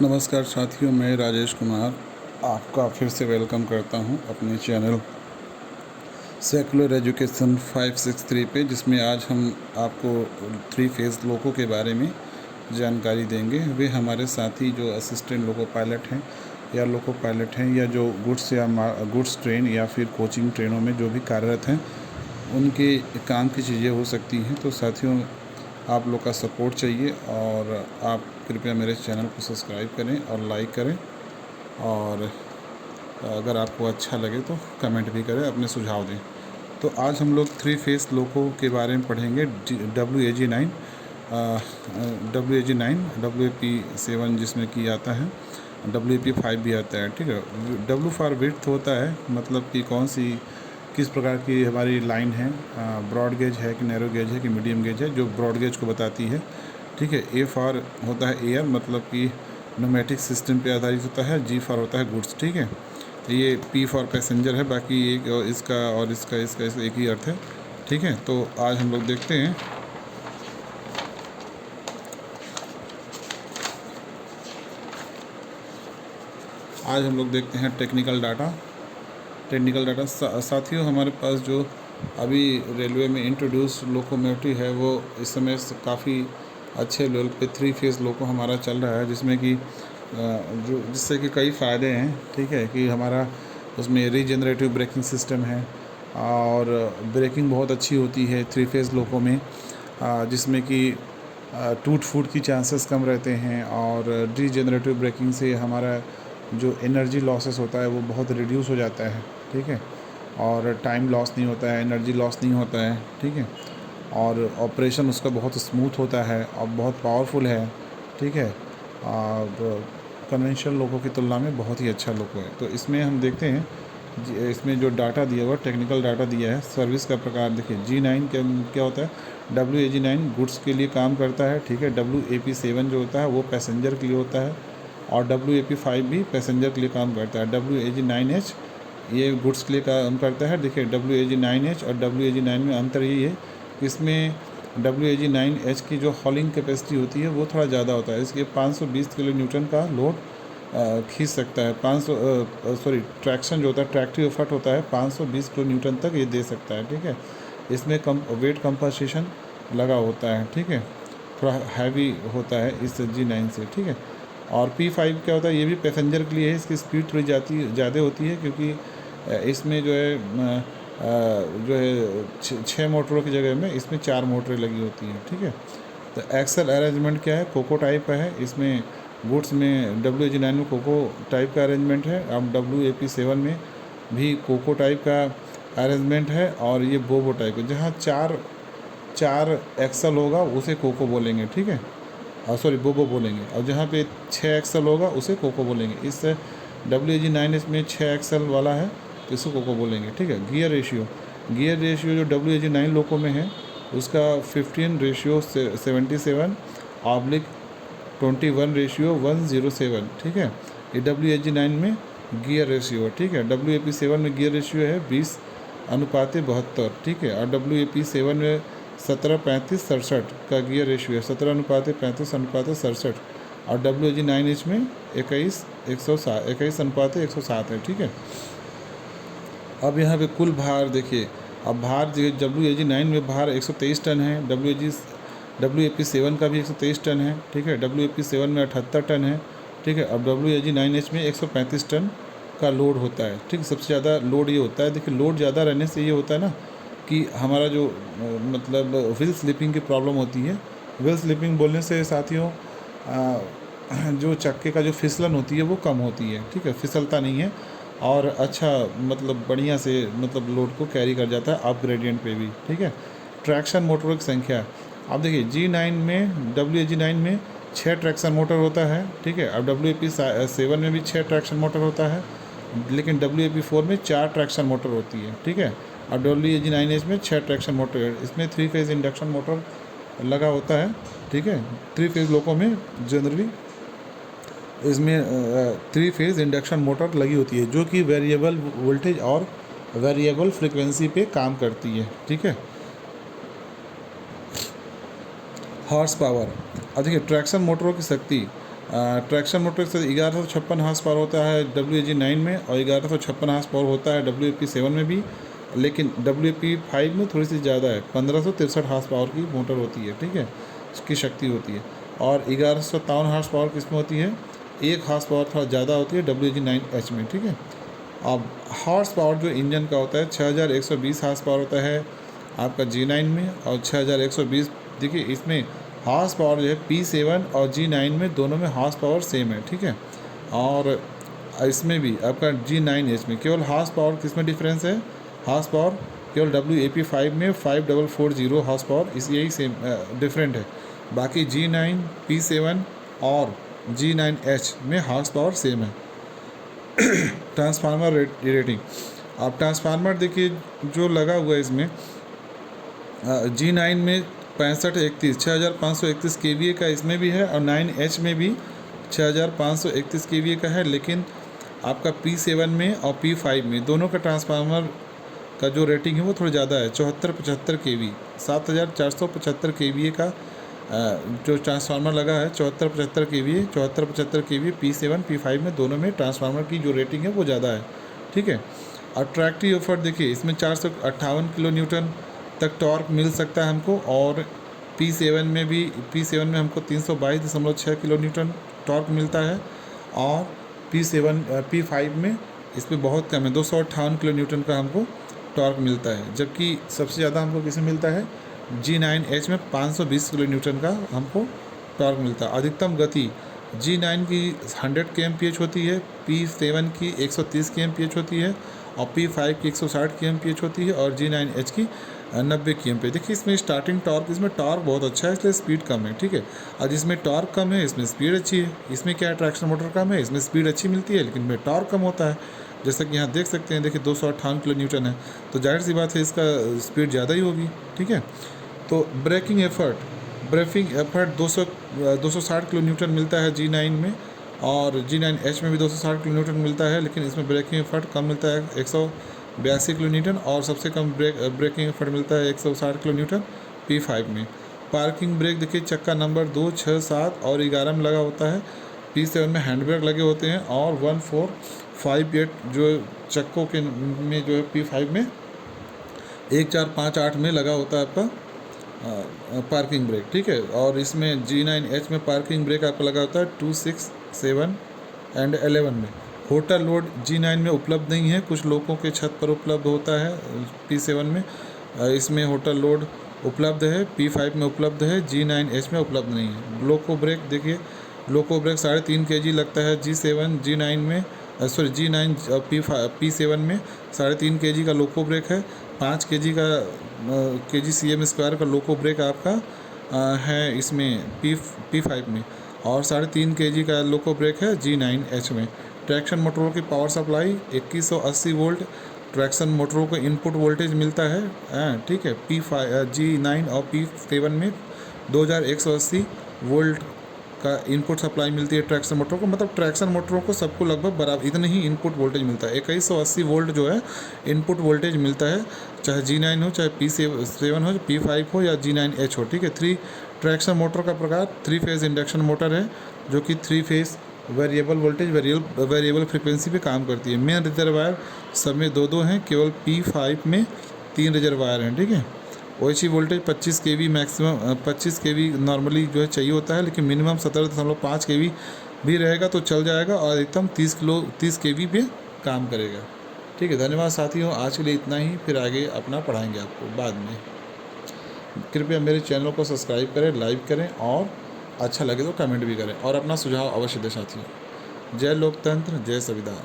नमस्कार साथियों, मैं राजेश कुमार आपका फिर से वेलकम करता हूं अपने चैनल सेकुलर एजुकेशन 563 पे, जिसमें आज हम आपको 3 फेज़ लोको के बारे में जानकारी देंगे। वे हमारे साथी जो असिस्टेंट लोको पायलट हैं या लोको पायलट हैं, या जो गुड्स ट्रेन या फिर कोचिंग ट्रेनों में जो भी कार्यरत हैं, उनके काम की चीज़ें हो सकती हैं। तो साथियों, आप लोग का सपोर्ट चाहिए और आप कृपया मेरे चैनल को सब्सक्राइब करें और लाइक करें, और अगर आपको अच्छा लगे तो कमेंट भी करें, अपने सुझाव दें। तो आज हम लोग 3 फेज़ लोको के बारे में पढ़ेंगे। WAG9, WAG9, WAP7 जिसमें कि आता है, WAP5 भी आता है। ठीक है, W फॉर विड्थ होता है, मतलब कि किस प्रकार की हमारी लाइन है, ब्रॉड गेज है कि नैरो गेज है कि मीडियम गेज है, जो ब्रॉड गेज को बताती है। ठीक है, A फॉर होता है एयर, मतलब कि न्यूमेटिक सिस्टम पे आधारित होता है। G फॉर होता है गुड्स। ठीक है, तो ये P फॉर पैसेंजर है। बाकी एक इसका एक ही अर्थ है। ठीक है, तो आज हम लोग देखते हैं। आज हम लोग देखते हैं टेक्निकल डाटा। साथियों, हमारे पास जो अभी रेलवे में इंट्रोड्यूस लोकोमोटिव है, वो इस समय काफ़ी अच्छे लेवल पे 3 फेज़ लोको हमारा चल रहा है, जिसमें कि जिससे कि कई फ़ायदे हैं। ठीक है, कि हमारा उसमें रीजनरेटिव ब्रेकिंग सिस्टम है और ब्रेकिंग बहुत अच्छी होती है 3 फेज़ लोको में, जिसमें कि टूट फूट की चांसेस कम रहते हैं, और रीजनरेटिव ब्रेकिंग से हमारा जो एनर्जी लॉसेस होता है वो बहुत रिड्यूस हो जाता है। ठीक है, और टाइम लॉस नहीं होता है, एनर्जी लॉस नहीं होता है। ठीक है, और ऑपरेशन उसका बहुत स्मूथ होता है और बहुत पावरफुल है। ठीक है, कन्वेंशनल लोगों की तुलना में बहुत ही अच्छा लोगो है। तो इसमें हम देखते हैं, इसमें जो डाटा दिया हुआ, टेक्निकल डाटा दिया है। सर्विस का प्रकार देखिए, G9 क्या होता है, WAG9 गुड्स के लिए काम करता है। ठीक है, WAP7 जो होता है वो पैसेंजर के लिए होता है, और WAP5 भी पैसेंजर के लिए काम करता है। WAG9H ये गुड्स के लिए काम करता है। देखिए, WAG9H और WAG9 में अंतर यही है, इसमें WAG9H की जो हॉलिंग कैपेसिटी होती है वो थोड़ा ज़्यादा होता है। इसके 520 किलो न्यूटन का लोड खींच सकता है। ट्रैक्शन जो होता है, ट्रैक्टिव एफर्ट होता है 520 किलो न्यूटन तक ये दे सकता है। ठीक है, इसमें वेट कंपनसेशन लगा होता है। ठीक है, थोड़ा हैवी होता है इस G9 से। ठीक है, और P5 क्या होता है, ये भी पैसेंजर के लिए है। इसकी स्पीड थोड़ी ज़्यादा होती है, क्योंकि इसमें जो है 6 मोटरों की जगह में इसमें 4 मोटरें लगी होती हैं। ठीक है, तो एक्सल अरेंजमेंट क्या है, कोको टाइप का है। इसमें गुड्स में WAG9 में कोको टाइप का अरेंजमेंट है। अब WAP7 में भी कोको टाइप का अरेंजमेंट है, और ये बोबो टाइप है। जहाँ चार एक्सल होगा उसे कोको बोलेंगे। ठीक है, बोबो बोलेंगे, और जहाँ पे 6 एक्सल होगा उसे कोको बोलेंगे। इस WAG9 इसमें 6 एक्सल वाला है, तो इसको कोको बोलेंगे। ठीक है, गियर रेशियो जो WAG9 लोको में है, उसका 15:77/21/107। ठीक है, ये WAG9 में गियर रेशियो है। ठीक है, WAP7 में गियर रेशियो है 20:72। ठीक है, और WAP7 में 17:35:67 का गियर रेशियो है, 17:35:67। और WAG9H में 21:107 है। ठीक है, अब यहाँ पे कुल भार देखिए। अब भार WAG9 में भार 123 टन है। WAP7 का भी 123 टन है। ठीक है, WAP7 में 78 टन है। ठीक है, अब WAG9H में 135 टन का लोड होता है। ठीक, सबसे ज़्यादा लोड ये होता है। देखिए, लोड ज़्यादा रहने से ये होता है ना, कि हमारा जो मतलब व्हील स्लिपिंग की प्रॉब्लम होती है। व्हील स्लिपिंग बोलने से साथियों, जो चक्के का जो फिसलन होती है वो कम होती है। ठीक है, फिसलता नहीं है, और अच्छा मतलब बढ़िया से मतलब लोड को कैरी कर जाता है अप ग्रेडियंट पे भी। ठीक है, ट्रैक्शन मोटरों की संख्या, आप देखिए G9 में, WAG9 में 6 ट्रैक्शन मोटर होता है। ठीक है, अब WAP7 में भी 6 ट्रैक्शन मोटर होता है, लेकिन WAP4 में 4 ट्रैक्शन मोटर होती है। ठीक है, और WAG9H में 6 ट्रैक्शन मोटर है। इसमें 3 फेज़ इंडक्शन मोटर लगा होता है। ठीक है, 3 फेज़ लोको में जनरली इसमें 3 फेज़ इंडक्शन मोटर लगी होती है, जो कि वेरिएबल वोल्टेज और वेरिएबल फ्रीक्वेंसी पे काम करती है। ठीक है, हॉर्स पावर, अब देखिए ट्रैक्शन मोटरों की शक्ति ट्रैक्शन मोटर से 1156 हार्स पावर होता है WAG9 में और 1156 हार्स पावर होता है WAP7 में भी, लेकिन WAP5 में थोड़ी सी ज़्यादा है, 1563 हार्स पावर की मोटर होती है, ठीक है, उसकी शक्ति होती है। और 1157 हार्स पावर किसमें होती है, 1 हार्स पावर थोड़ा ज़्यादा होती है WAG9H में, ठीक है। अब हार्स पावर जो इंजन का होता है 6120 हार्स पावर होता है आपका G9 में, और 6120 देखिए इसमें हार्स पावर जो है P7 और G9 में दोनों में हार्स पावर सेम है, ठीक है। और इसमें भी आपका G9H में केवल हार्स पावर किस में डिफरेंस है, हार्स पावर केवल WAP5 में 5440 हार्स पावर इस यही सेम डिफरेंट है। बाकी G9, P7 और G9H में हार्स पावर सेम है। ट्रांसफार्मर रेटिंग, अब ट्रांसफार्मर देखिए जो लगा हुआ है इसमें G9 में 6531 6531 kVA का इसमें भी है, और 9H में भी 6531 kVA का है, लेकिन आपका P7 में और P5 में दोनों का ट्रांसफार्मर का जो रेटिंग है वो थोड़ा ज़्यादा है, 7475 kV 7475 kVA का जो ट्रांसफार्मर लगा है 7475 kVA P7 P5 में दोनों में ट्रांसफार्मर की जो रेटिंग है वो ज़्यादा है, ठीक है। और ट्रैक्टिव एफर्ट देखिए इसमें 458 किलो न्यूटन तक टॉर्क मिल सकता है हमको, और P7 में हमको 322.6 किलो न्यूटन टॉर्क मिलता है, और P5 में इसमें बहुत कम है, 258 किलो न्यूटन का हमको टॉर्क मिलता है, जबकि सबसे ज़्यादा हमको किसमें मिलता है G9H में 520 किलो न्यूटन का हमको टॉर्क मिलता है। अधिकतम गति G9 की 100 kmph होती है, P7 की 130 kmph होती है, और P5 की 160 kmph होती है, और G9H की 90 kmph। देखिए इसमें स्टार्टिंग टॉर्क, इसमें टॉर्क बहुत अच्छा है इसलिए स्पीड कम है, ठीक है। और जिसमें टॉर्क कम है इसमें स्पीड अच्छी है। इसमें क्या है, ट्रैक्शन मोटर कम है, इसमें स्पीड अच्छी मिलती है लेकिन में टॉर्क कम होता है। जैसा कि यहाँ देख सकते हैं, देखिए 258 किलो न्यूटन है, तो जाहिर सी बात है इसका स्पीड ज़्यादा ही होगी, ठीक है। तो ब्रेकिंग एफर्ट 260 किलो न्यूटन मिलता है G9 में, और G9H में भी 260 किलो न्यूटन मिलता है, लेकिन इसमें ब्रेकिंग एफर्ट कम मिलता है 182 किलो न्यूटन, और सबसे कम ब्रेकिंग एफर्ट मिलता है 160 किलो न्यूटन P5 में। पार्किंग ब्रेक देखिए चक्का नंबर 2, 6, 7 और 11 में लगा होता है। P7 में हैंड ब्रेक लगे होते हैं, और 1, 4, 5, 8 जो चक्कों के में जो है P5 में 1, 4, 5, 8 में लगा होता है आपका पार्किंग ब्रेक, ठीक है। और इसमें G9H में पार्किंग ब्रेक आपका लगा होता है 2, 6, 7 एंड 11 में। होटल लोड G9 में उपलब्ध नहीं है, कुछ लोगों के छत पर उपलब्ध होता है P7 में, इसमें होटल लोड उपलब्ध है, P5 में उपलब्ध है, G9H में उपलब्ध नहीं है। लोको ब्रेक देखिए, लोको ब्रेक 3.5 kg लगता है G9 में, सॉरी G9 P7 में 3.5 kg का लोको ब्रेक है। 5 kg का kg/cm² का लोको ब्रेक आपका है इसमें P5 में, और 3.5 kg का लोको ब्रेक है G9H में। ट्रैक्शन मोटरों की पावर सप्लाई 2180 वोल्ट ट्रैक्शन मोटरों को इनपुट वोल्टेज मिलता है, ठीक है। G9 और P7 में 2180 वोल्ट का इनपुट सप्लाई मिलती है ट्रैक्शन मोटर को, मतलब ट्रैक्शन मोटरों को सबको लगभग बराबर इतने ही इनपुट वोल्टेज मिलता है। 2180 वोल्ट जो है इनपुट वोल्टेज मिलता है, चाहे G9 हो, चाहे P7 हो, P5 हो या G9H हो, ठीक है। 3 ट्रैक्शन मोटर का प्रकार 3 फेज़ इंडक्शन मोटर है, जो कि 3 phase variable voltage variable frequency पे काम करती है। मेन रिजर्वायर सब में 2 हैं, केवल P5 में 3 रिजर्वायर हैं, ठीक है। OHV voltage 25 kV maximum 25 kV normally जो है चाहिए होता है, लेकिन मिनिमम 17.5 kV भी रहेगा तो चल जाएगा, और अधिकतम 30 kV पे काम करेगा, ठीक है। धन्यवाद साथियों, आज के लिए इतना ही, फिर आगे अपना पढ़ाएंगे आपको बाद में। कृपया मेरे चैनल को सब्सक्राइब करें, लाइक करें, और अच्छा लगे तो कमेंट भी करें, और अपना सुझाव अवश्य दें साथियों। जय लोकतंत्र, जय संविधान।